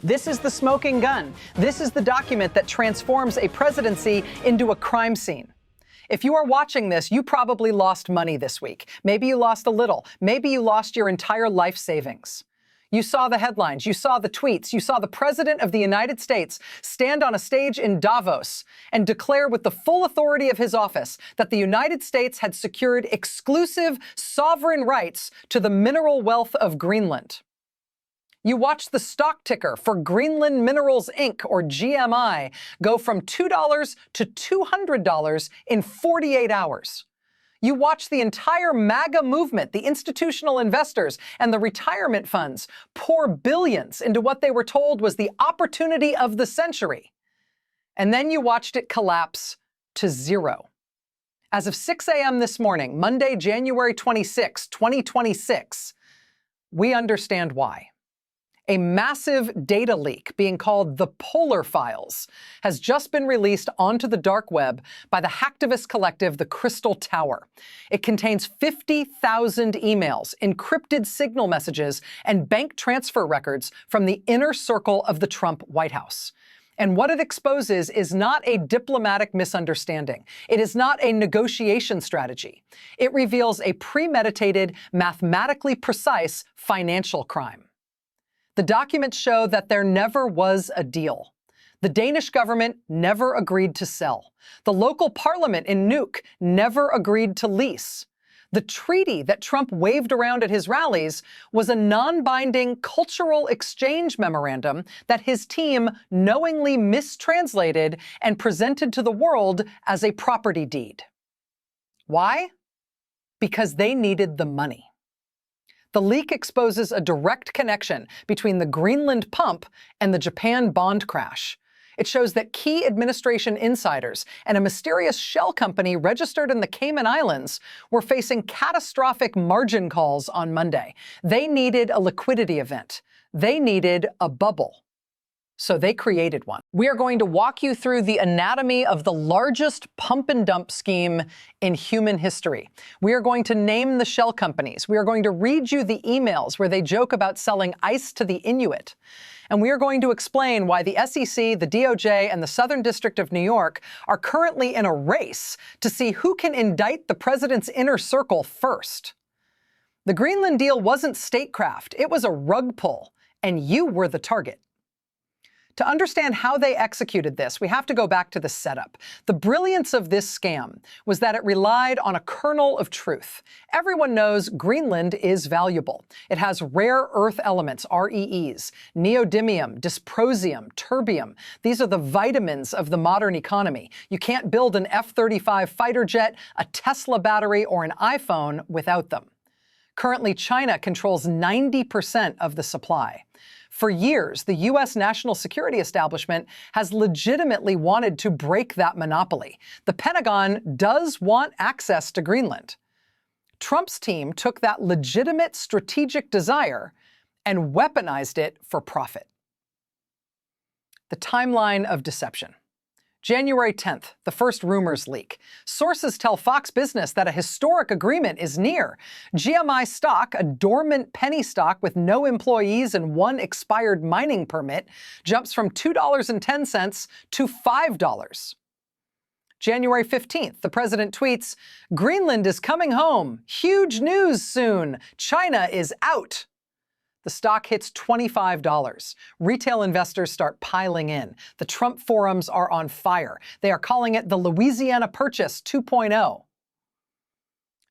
This is the smoking gun. This is the document that transforms a presidency into a crime scene. If you are watching this, you probably lost money this week. Maybe you lost a little. Maybe you lost your entire life savings. You saw the headlines, you saw the tweets, you saw the President of the United States stand on a stage in Davos and declare with the full authority of his office that the United States had secured exclusive sovereign rights to the mineral wealth of Greenland. You watched the stock ticker for Greenland Minerals Inc, or GMI, go from $2 to $200 in 48 hours. You watched the entire MAGA movement, the institutional investors and the retirement funds, pour billions into what they were told was the opportunity of the century. And then you watched it collapse to zero. As of 6 a.m. this morning, Monday, January 26, 2026, we understand why. A massive data leak being called the Polar Files has just been released onto the dark web by the hacktivist collective The Crystal Tower. It contains 50,000 emails, encrypted signal messages, and bank transfer records from the inner circle of the Trump White House. And what it exposes is not a diplomatic misunderstanding. It is not a negotiation strategy. It reveals a premeditated, mathematically precise financial crime. The documents show that there never was a deal. The Danish government never agreed to sell. The local parliament in Nuuk never agreed to lease. The treaty that Trump waved around at his rallies was a non-binding cultural exchange memorandum that his team knowingly mistranslated and presented to the world as a property deed. Why? Because they needed the money. The leak exposes a direct connection between the Greenland pump and the Japan bond crash. It shows that key administration insiders and a mysterious shell company registered in the Cayman Islands were facing catastrophic margin calls on Monday. They needed a liquidity event. They needed a bubble. So they created one. We are going to walk you through the anatomy of the largest pump and dump scheme in human history. We are going to name the shell companies. We are going to read you the emails where they joke about selling ice to the Inuit. And we are going to explain why the SEC, the DOJ, and the Southern District of New York are currently in a race to see who can indict the president's inner circle first. The Greenland Deal wasn't statecraft. It was a rug pull, and you were the target. To understand how they executed this, we have to go back to the setup. The brilliance of this scam was that it relied on a kernel of truth. Everyone knows Greenland is valuable. It has rare earth elements, REEs, neodymium, dysprosium, terbium. These are the vitamins of the modern economy. You can't build an F-35 fighter jet, a Tesla battery, or an iPhone without them. Currently, China controls 90% of the supply. For years, the U.S. national security establishment has legitimately wanted to break that monopoly. The Pentagon does want access to Greenland. Trump's team took that legitimate strategic desire and weaponized it for profit. The timeline of deception. January 10th, the first rumors leak. Sources tell Fox Business that a historic agreement is near. GMI stock, a dormant penny stock with no employees and one expired mining permit, jumps from $2.10 to $5. January 15th, the president tweets, "Greenland is coming home. Huge news soon. China is out." The stock hits $25. Retail investors start piling in. The Trump forums are on fire. They are calling it the Louisiana Purchase 2.0.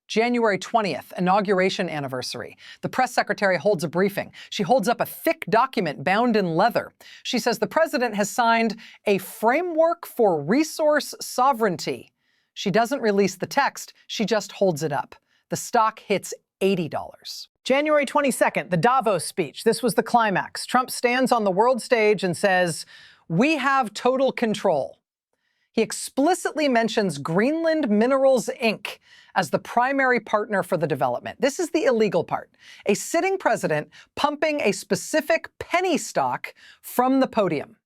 January 20th, inauguration anniversary. The press secretary holds a briefing. She holds up a thick document bound in leather. She says the president has signed a framework for resource sovereignty. She doesn't release the text. She just holds it up. The stock hits $80. January 22nd, the Davos speech. This was the climax. Trump stands on the world stage and says, "We have total control." He explicitly mentions Greenland Minerals Inc. as the primary partner for the development. This is the illegal part. A sitting president pumping a specific penny stock from the podium.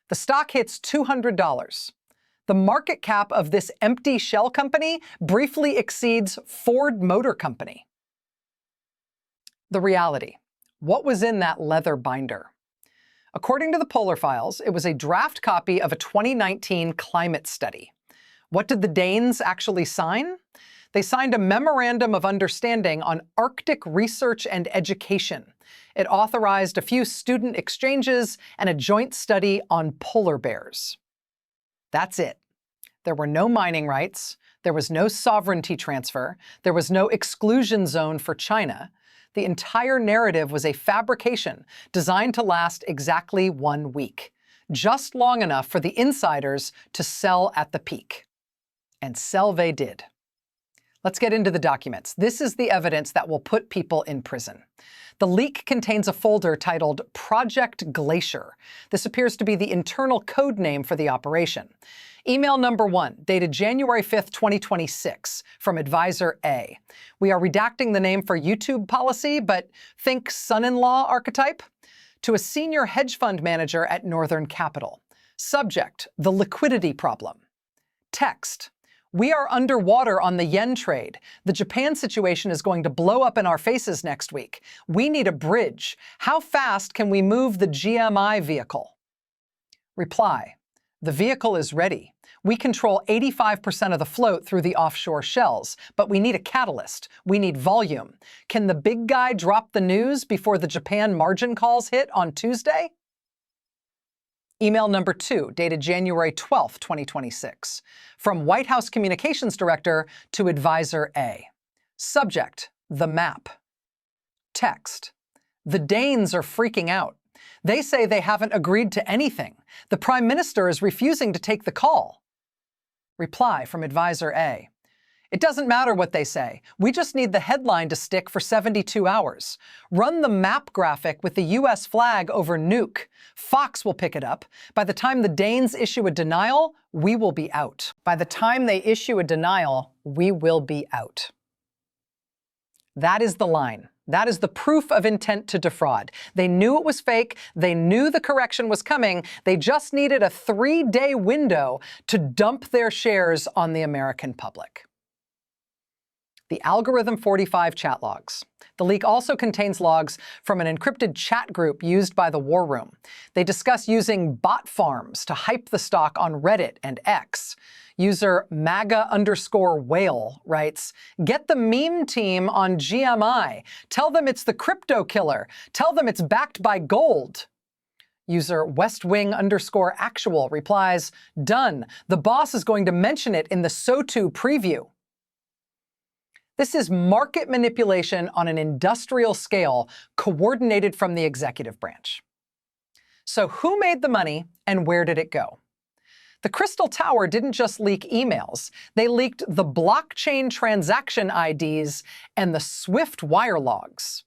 The stock hits $200. The market cap of this empty shell company briefly exceeds Ford Motor Company. The reality. What was in that leather binder? According to the Polar Files, it was a draft copy of a 2019 climate study. What did the Danes actually sign? They signed a Memorandum of Understanding on Arctic Research and Education. It authorized a few student exchanges and a joint study on polar bears. That's it. There were no mining rights. There was no sovereignty transfer. There was no exclusion zone for China. The entire narrative was a fabrication designed to last exactly 1 week, just long enough for the insiders to sell at the peak. And sell they did. Let's get into the documents. This is the evidence that will put people in prison. The leak contains a folder titled Project Glacier. This appears to be the internal code name for the operation. Email number 1, dated January 5th, 2026, from Advisor A. We are redacting the name for YouTube policy, but think son-in-law archetype. To a senior hedge fund manager at Northern Capital. Subject, the liquidity problem. Text, we are underwater on the yen trade. The Japan situation is going to blow up in our faces next week. We need a bridge. How fast can we move the GMI vehicle? Reply, the vehicle is ready. We control 85% of the float through the offshore shells, but we need a catalyst. We need volume. Can the big guy drop the news before the Japan margin calls hit on Tuesday? Email number 2, dated January 12th, 2026, from White House Communications Director to Advisor A. Subject, the map. Text, the Danes are freaking out. They say they haven't agreed to anything. The Prime Minister is refusing to take the call. Reply from Advisor A. It doesn't matter what they say. We just need the headline to stick for 72 hours. Run the map graphic with the US flag over nuke. Fox will pick it up. By the time the Danes issue a denial, we will be out. By the time they issue a denial, we will be out. That is the line. That is the proof of intent to defraud. They knew it was fake. They knew the correction was coming. They just needed a 3-day window to dump their shares on the American public. The Algorithm 45 chat logs. The leak also contains logs from an encrypted chat group used by the War Room. They discuss using bot farms to hype the stock on Reddit and X. User MAGA_whale writes, get the meme team on GMI. Tell them it's the crypto killer. Tell them it's backed by gold. User westwing_actual replies, done. The boss is going to mention it in the SOTU preview. This is market manipulation on an industrial scale, coordinated from the executive branch. So who made the money and where did it go? The Crystal Tower didn't just leak emails. They leaked the blockchain transaction IDs and the SWIFT wire logs.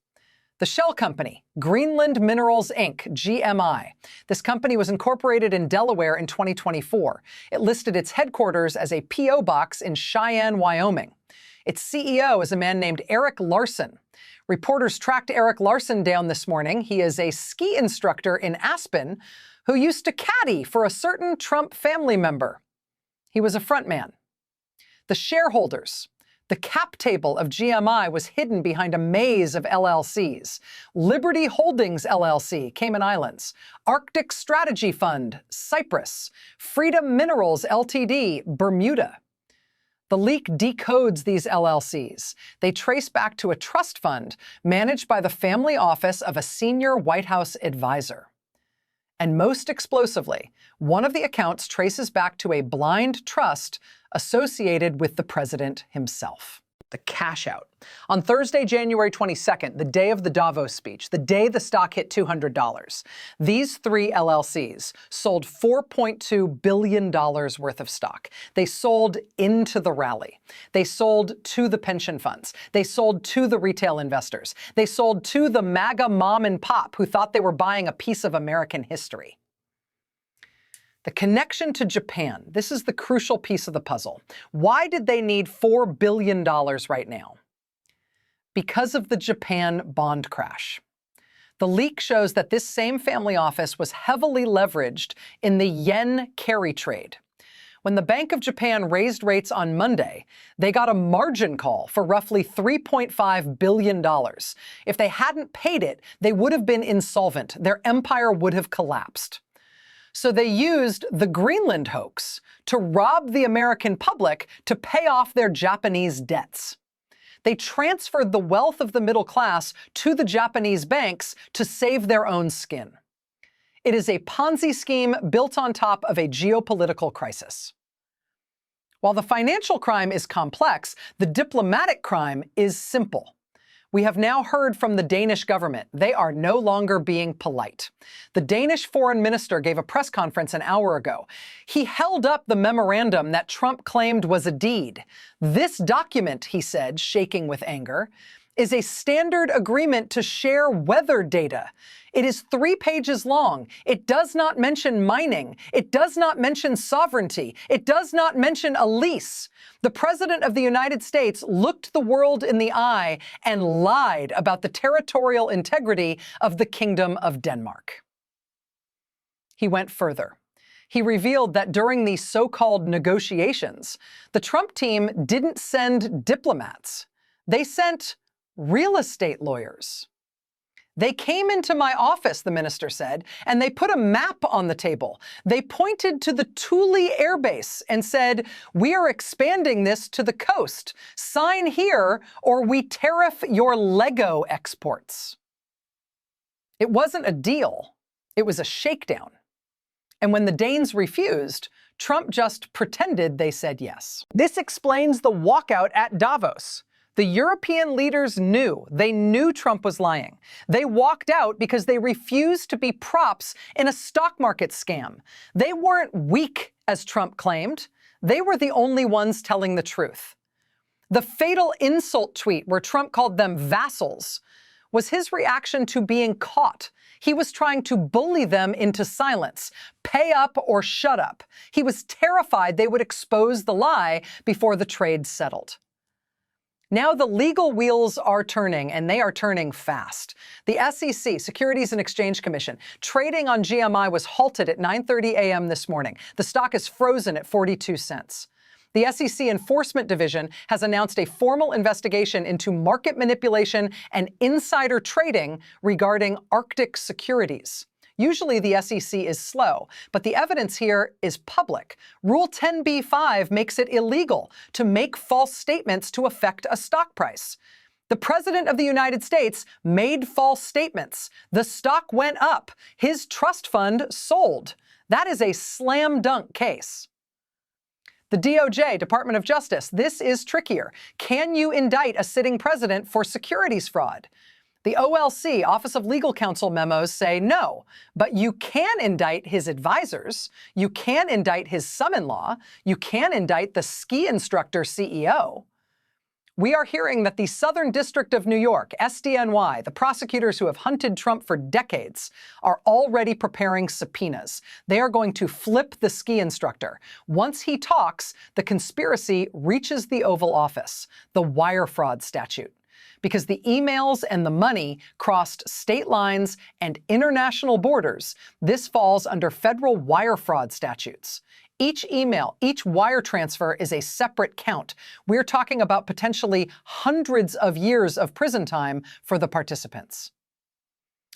The shell company, Greenland Minerals Inc, GMI. This company was incorporated in Delaware in 2024. It listed its headquarters as a P.O. box in Cheyenne, Wyoming. Its CEO is a man named Eric Larson. Reporters tracked Eric Larson down this morning. He is a ski instructor in Aspen who used to caddy for a certain Trump family member. He was a frontman. The shareholders. The cap table of GMI was hidden behind a maze of LLCs. Liberty Holdings LLC, Cayman Islands. Arctic Strategy Fund, Cyprus. Freedom Minerals Ltd, Bermuda. The leak decodes these LLCs. They trace back to a trust fund managed by the family office of a senior White House advisor. And most explosively, one of the accounts traces back to a blind trust associated with the president himself. The cash out. On Thursday, January 22nd, the day of the Davos speech, the day the stock hit $200, these 3 LLCs sold $4.2 billion worth of stock. They sold into the rally. They sold to the pension funds. They sold to the retail investors. They sold to the MAGA mom and pop who thought they were buying a piece of American history. The connection to Japan, this is the crucial piece of the puzzle. Why did they need $4 billion right now? Because of the Japan bond crash. The leak shows that this same family office was heavily leveraged in the yen carry trade. When the Bank of Japan raised rates on Monday, they got a margin call for roughly $3.5 billion. If they hadn't paid it, they would have been insolvent. Their empire would have collapsed. So they used the Greenland hoax to rob the American public to pay off their Japanese debts. They transferred the wealth of the middle class to the Japanese banks to save their own skin. It is a Ponzi scheme built on top of a geopolitical crisis. While the financial crime is complex, the diplomatic crime is simple. We have now heard from the Danish government. They are no longer being polite. The Danish foreign minister gave a press conference an hour ago. He held up the memorandum that Trump claimed was a deed. This document, he said, shaking with anger, is a standard agreement to share weather data. It is 3 pages long. It does not mention mining. It does not mention sovereignty. It does not mention a lease. The President of the United States looked the world in the eye and lied about the territorial integrity of the Kingdom of Denmark. He went further. He revealed that during these so-called negotiations, the Trump team didn't send diplomats. They sent real estate lawyers. They came into my office, the minister said, and they put a map on the table. They pointed to the Thule Air Base and said, "We are expanding this to the coast. Sign here or we tariff your Lego exports." It wasn't a deal. It was a shakedown. And when the Danes refused, Trump just pretended they said yes. This explains the walkout at Davos. The European leaders knew. They knew Trump was lying. They walked out because they refused to be props in a stock market scam. They weren't weak, as Trump claimed. They were the only ones telling the truth. The fatal insult tweet where Trump called them vassals was his reaction to being caught. He was trying to bully them into silence. Pay up or shut up. He was terrified they would expose the lie before the trade settled. Now the legal wheels are turning, and they are turning fast. The SEC, Securities and Exchange Commission, trading on GMI was halted at 9:30 a.m. this morning. The stock is frozen at 42 cents. The SEC Enforcement Division has announced a formal investigation into market manipulation and insider trading regarding Arctic securities. Usually the SEC is slow, but the evidence here is public. Rule 10b-5 makes it illegal to make false statements to affect a stock price. The President of the United States made false statements. The stock went up. His trust fund sold. That is a slam dunk case. The DOJ, Department of Justice, this is trickier. Can you indict a sitting president for securities fraud? The OLC, Office of Legal Counsel memos say no, but you can indict his advisors, you can indict his son-in-law, you can indict the ski instructor CEO. We are hearing that the Southern District of New York, SDNY, the prosecutors who have hunted Trump for decades, are already preparing subpoenas. They are going to flip the ski instructor. Once he talks, the conspiracy reaches the Oval Office, the wire fraud statute. Because the emails and the money crossed state lines and international borders, this falls under federal wire fraud statutes. Each email, each wire transfer is a separate count. We're talking about potentially hundreds of years of prison time for the participants.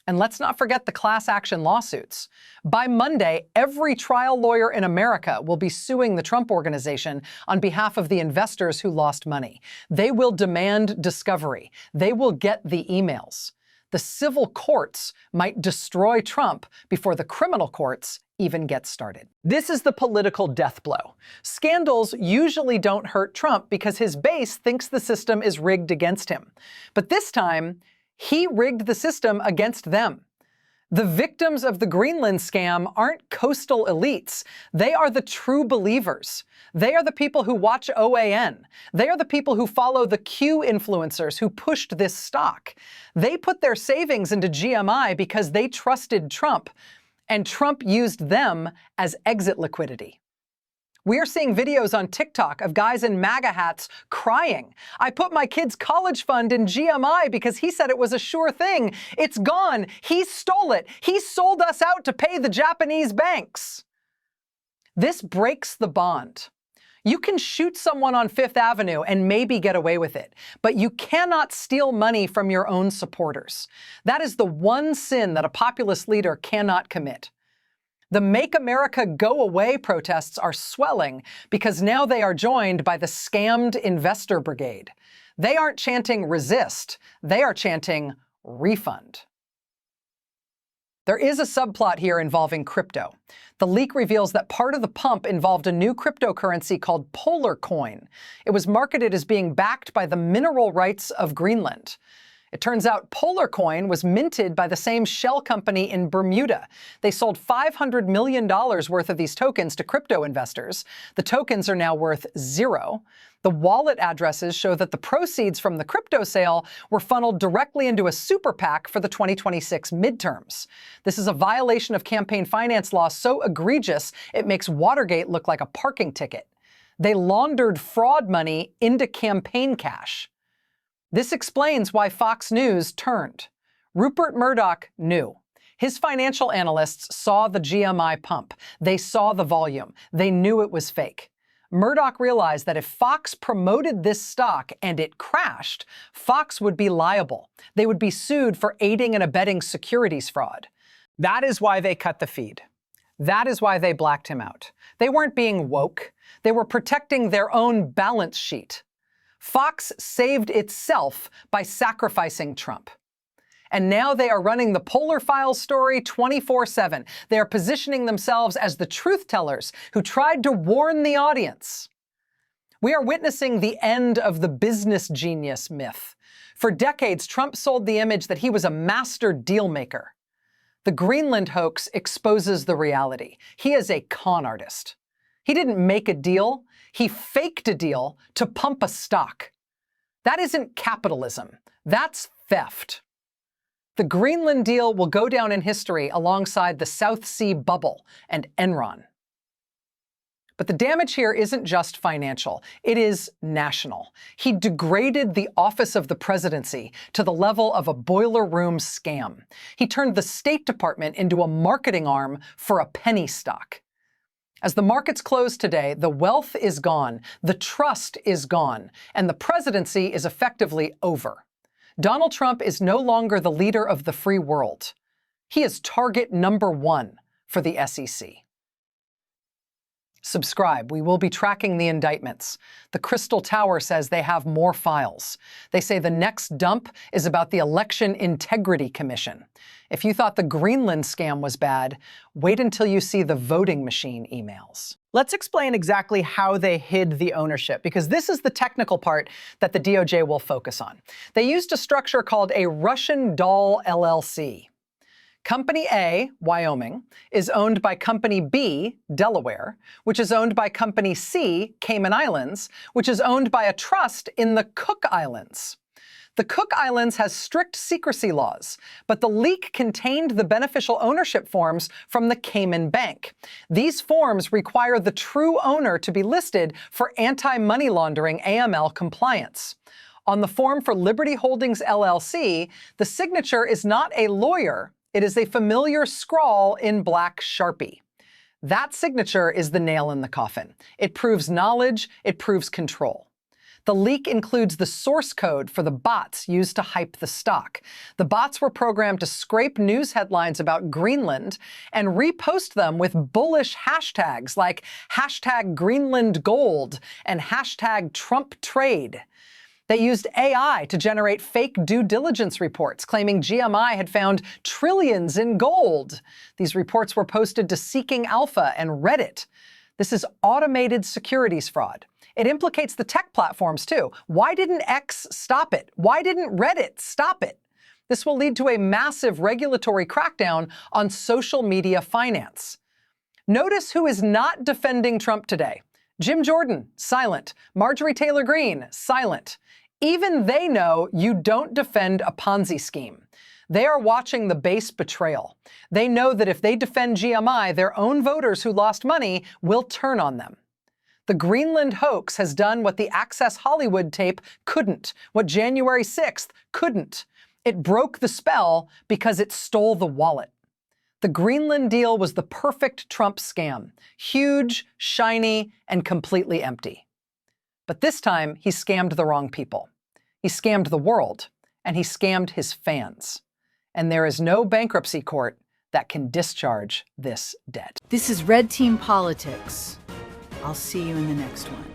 And let's not forget the class action lawsuits. By Monday, every trial lawyer in America will be suing the Trump Organization on behalf of the investors who lost money. They will demand discovery. They will get the emails. The civil courts might destroy Trump before the criminal courts even get started. This is the political death blow. Scandals usually don't hurt Trump because his base thinks the system is rigged against him. But this time, he rigged the system against them. The victims of the Greenland scam aren't coastal elites. They are the true believers. They are the people who watch OAN. They are the people who follow the Q influencers who pushed this stock. They put their savings into GMI because they trusted Trump, and Trump used them as exit liquidity. We are seeing videos on TikTok of guys in MAGA hats crying. "I put my kid's college fund in GMI because he said it was a sure thing. It's gone. He stole it. He sold us out to pay the Japanese banks." This breaks the bond. You can shoot someone on Fifth Avenue and maybe get away with it, but you cannot steal money from your own supporters. That is the one sin that a populist leader cannot commit. The Make America Go Away protests are swelling because now they are joined by the scammed investor brigade. They aren't chanting resist, they are chanting refund. There is a subplot here involving crypto. The leak reveals that part of the pump involved a new cryptocurrency called Polar Coin. It was marketed as being backed by the mineral rights of Greenland. It turns out Polar Coin was minted by the same shell company in Bermuda. They sold $500 million worth of these tokens to crypto investors. The tokens are now worth $0. The wallet addresses show that the proceeds from the crypto sale were funneled directly into a super PAC for the 2026 midterms. This is a violation of campaign finance law so egregious it makes Watergate look like a parking ticket. They laundered fraud money into campaign cash. This explains why Fox News turned. Rupert Murdoch knew. His financial analysts saw the GMI pump. They saw the volume. They knew it was fake. Murdoch realized that if Fox promoted this stock and it crashed, Fox would be liable. They would be sued for aiding and abetting securities fraud. That is why they cut the feed. That is why they blacked him out. They weren't being woke. They were protecting their own balance sheet. Fox saved itself by sacrificing Trump. And now they are running the Polar Files story 24/7. They are positioning themselves as the truth tellers who tried to warn the audience. We are witnessing the end of the business genius myth. For decades, Trump sold the image that he was a master deal maker. The Greenland hoax exposes the reality. He is a con artist. He didn't make a deal. He faked a deal to pump a stock. That isn't capitalism. That's theft. The Greenland Deal will go down in history alongside the South Sea Bubble and Enron. But the damage here isn't just financial, it is national. He degraded the office of the presidency to the level of a boiler room scam. He turned the State Department into a marketing arm for a penny stock. As the markets close today, the wealth is gone, the trust is gone, and the presidency is effectively over. Donald Trump is no longer the leader of the free world. He is target number one for the SEC. Subscribe. We will be tracking the indictments. The Crystal Tower says they have more files. They say the next dump is about the Election Integrity Commission. If you thought the Greenland scam was bad, wait until you see the voting machine emails. Let's explain exactly how they hid the ownership, because this is the technical part that the DOJ will focus on. They used a structure called a Russian doll LLC. Company A, Wyoming, is owned by Company B, Delaware, which is owned by Company C, Cayman Islands, which is owned by a trust in the Cook Islands. The Cook Islands has strict secrecy laws, but the leak contained the beneficial ownership forms from the Cayman Bank. These forms require the true owner to be listed for anti-money laundering AML compliance. On the form for Liberty Holdings LLC, the signature is not a lawyer, it is a familiar scrawl in black Sharpie. That signature is the nail in the coffin. It proves knowledge, it proves control. The leak includes the source code for the bots used to hype the stock. The bots were programmed to scrape news headlines about Greenland and repost them with bullish hashtags like #GreenlandGold and #TrumpTrade. They used AI to generate fake due diligence reports claiming GMI had found trillions in gold. These reports were posted to Seeking Alpha and Reddit. This is automated securities fraud. It implicates the tech platforms too. Why didn't X stop it? Why didn't Reddit stop it? This will lead to a massive regulatory crackdown on social media finance. Notice who is not defending Trump today. Jim Jordan, silent. Marjorie Taylor Greene, silent. Even they know you don't defend a Ponzi scheme. They are watching the base betrayal. They know that if they defend GMI, their own voters who lost money will turn on them. The Greenland hoax has done what the Access Hollywood tape couldn't, what January 6th couldn't. It broke the spell because it stole the wallet. The Greenland Deal was the perfect Trump scam. Huge, shiny, and completely empty. But this time, he scammed the wrong people. He scammed the world, and he scammed his fans. And there is no bankruptcy court that can discharge this debt. This is Red Team Politics. I'll see you in the next one.